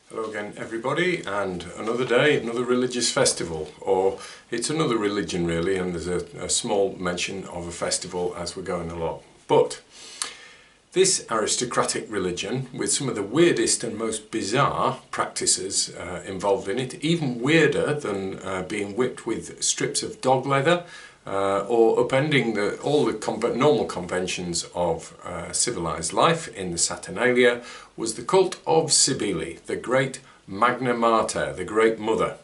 Hello again everybody, and another day, another religious festival, or it's another religion really, and there's a small mention of a festival as we're going along. But this aristocratic religion, with some of the weirdest and most bizarre practices involved in it, even weirder than being whipped with strips of dog leather, or upending all the normal conventions of civilized life in the Saturnalia, was the cult of Cybele, the great Magna Mater, the Great Mother.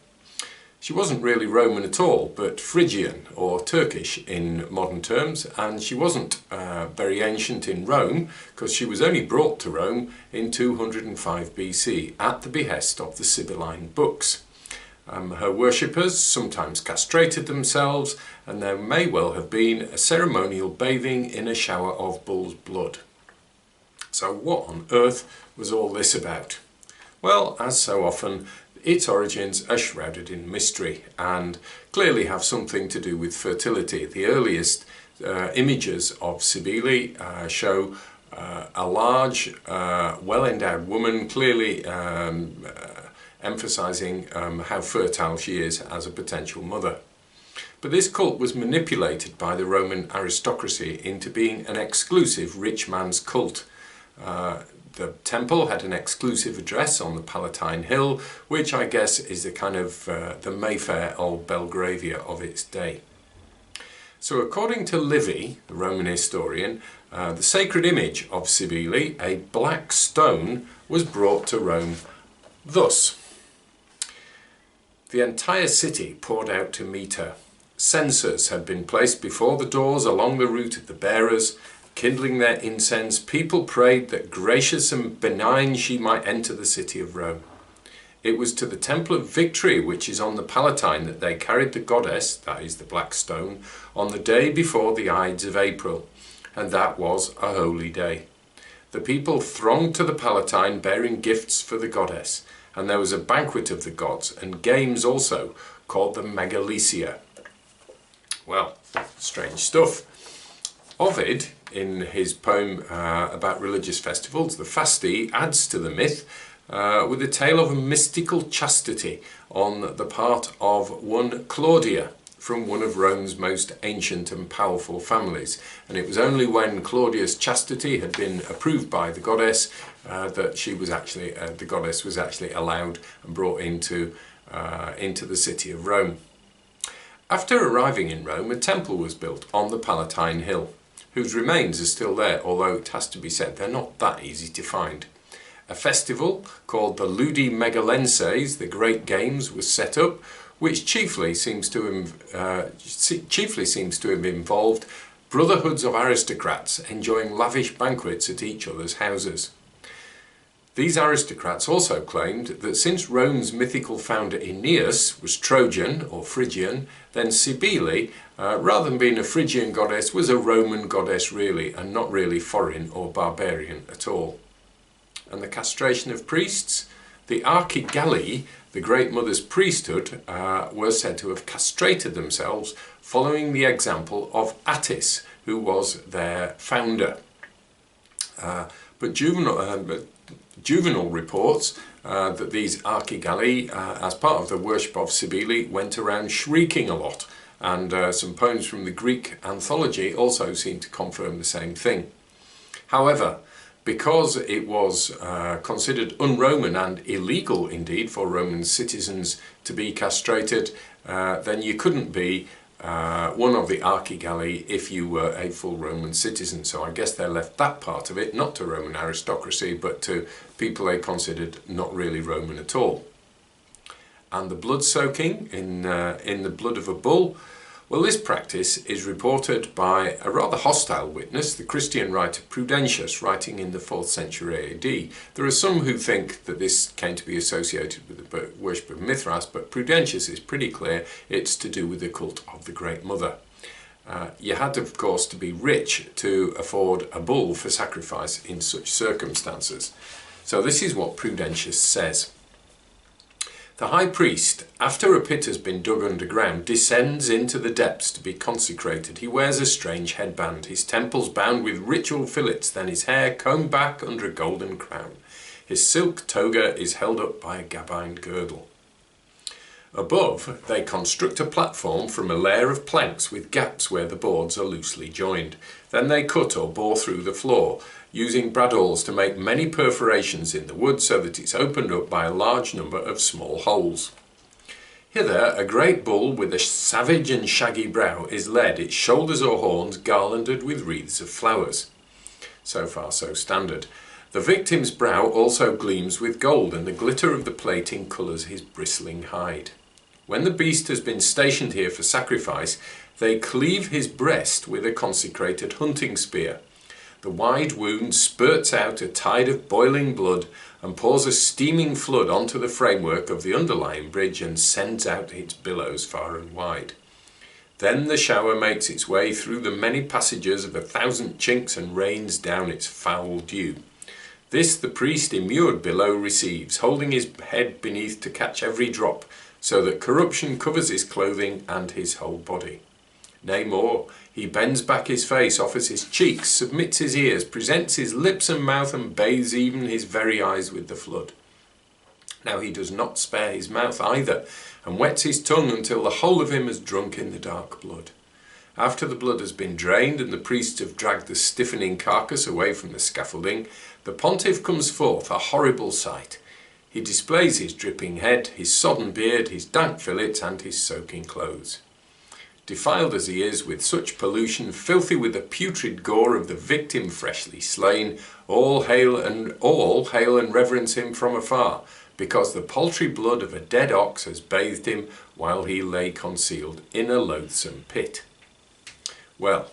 She wasn't really Roman at all, but Phrygian or Turkish in modern terms, and she wasn't very ancient in Rome, because she was only brought to Rome in 205 BC at the behest of the Sibylline books. Her worshippers sometimes castrated themselves, and there may well have been a ceremonial bathing in a shower of bull's blood. So what on earth was all this about? Well, as so often, its origins are shrouded in mystery and clearly have something to do with fertility. The earliest images of Cybele show a large, well-endowed woman, clearly emphasizing how fertile she is as a potential mother. But this cult was manipulated by the Roman aristocracy into being an exclusive rich man's cult. The temple had an exclusive address on the Palatine Hill, which I guess is the kind of the Mayfair or Belgravia of its day. So according to Livy, the Roman historian, the sacred image of Cybele, a black stone, was brought to Rome thus. The entire city poured out to meet her. Censers had been placed before the doors along the route of the bearers. Kindling their incense, people prayed that gracious and benign she might enter the city of Rome. It was to the Temple of Victory, which is on the Palatine, that they carried the goddess, that is the black stone, on the day before the Ides of April, and that was a holy day. The people thronged to the Palatine bearing gifts for the goddess, and there was a banquet of the gods, and games also, called the Megalesia. Well, strange stuff. Ovid, in his poem about religious festivals, the Fasti, adds to the myth with a tale of a mystical chastity on the part of one Claudia, from one of Rome's most ancient and powerful families. And it was only when Claudia's chastity had been approved by the goddess that she was actually, the goddess was actually allowed and brought into the city of Rome. After arriving in Rome, a temple was built on the Palatine Hill, whose remains are still there, although it has to be said they're not that easy to find. A festival called the Ludi Megalenses, the Great Games, was set up, which chiefly seems to have involved brotherhoods of aristocrats enjoying lavish banquets at each other's houses. These aristocrats also claimed that since Rome's mythical founder Aeneas was Trojan or Phrygian, then Cybele, rather than being a Phrygian goddess, was a Roman goddess really, and not really foreign or barbarian at all. And the castration of priests? The Galli, the Great Mother's priesthood, were said to have castrated themselves following the example of Attis, who was their founder. But juvenal reports that these Galli, as part of the worship of Cybele, went around shrieking a lot, and some poems from the Greek anthology also seem to confirm the same thing. However, because it was considered un-Roman and illegal indeed for Roman citizens to be castrated, then you couldn't be one of the Galli if you were a full Roman citizen. So I guess they left that part of it not to Roman aristocracy, but to people they considered not really Roman at all. And the blood soaking in the blood of a bull, well, this practice is reported by a rather hostile witness, the Christian writer Prudentius, writing in the 4th century AD. There are some who think that this came to be associated with the worship of Mithras, but Prudentius is pretty clear it's to do with the cult of the Great Mother. You had, of course, to be rich to afford a bull for sacrifice in such circumstances. So this is what Prudentius says. The high priest, after a pit has been dug underground, descends into the depths to be consecrated. He wears a strange headband, his temples bound with ritual fillets, then his hair combed back under a golden crown. His silk toga is held up by a gabine girdle. Above, they construct a platform from a layer of planks with gaps where the boards are loosely joined. Then they cut or bore through the floor, using bradawls to make many perforations in the wood so that it's opened up by a large number of small holes. Hither, a great bull with a savage and shaggy brow is led, its shoulders or horns garlanded with wreaths of flowers. So far, so standard. The victim's brow also gleams with gold, and the glitter of the plating colours his bristling hide. When the beast has been stationed here for sacrifice, they cleave his breast with a consecrated hunting spear. The wide wound spurts out a tide of boiling blood and pours a steaming flood onto the framework of the underlying bridge and sends out its billows far and wide. Then the shower makes its way through the many passages of 1,000 chinks and rains down its foul dew. This the priest immured below receives, holding his head beneath to catch every drop, so that corruption covers his clothing and his whole body. Nay more, he bends back his face, offers his cheeks, submits his ears, presents his lips and mouth, and bathes even his very eyes with the flood. Now he does not spare his mouth either, and wets his tongue until the whole of him has drunk in the dark blood. After the blood has been drained and the priests have dragged the stiffening carcass away from the scaffolding, the pontiff comes forth, a horrible sight. He displays his dripping head, his sodden beard, his dank fillets, and his soaking clothes. Defiled as he is with such pollution, filthy with the putrid gore of the victim freshly slain, all hail and reverence him from afar, because the paltry blood of a dead ox has bathed him while he lay concealed in a loathsome pit. Well,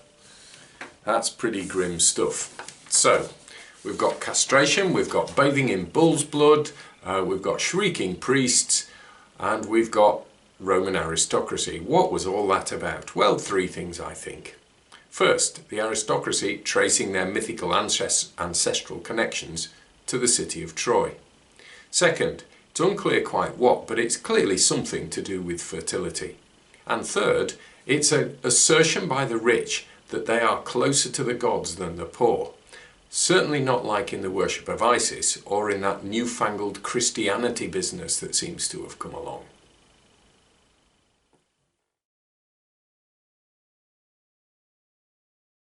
that's pretty grim stuff. So, we've got castration, we've got bathing in bull's blood, we've got shrieking priests, and we've got Roman aristocracy. What was all that about? Well, three things, I think. First, the aristocracy tracing their mythical ancestral connections to the city of Troy. Second, it's unclear quite what, but it's clearly something to do with fertility. And third, it's an assertion by the rich that they are closer to the gods than the poor. Certainly not like in the worship of Isis or in that newfangled Christianity business that seems to have come along.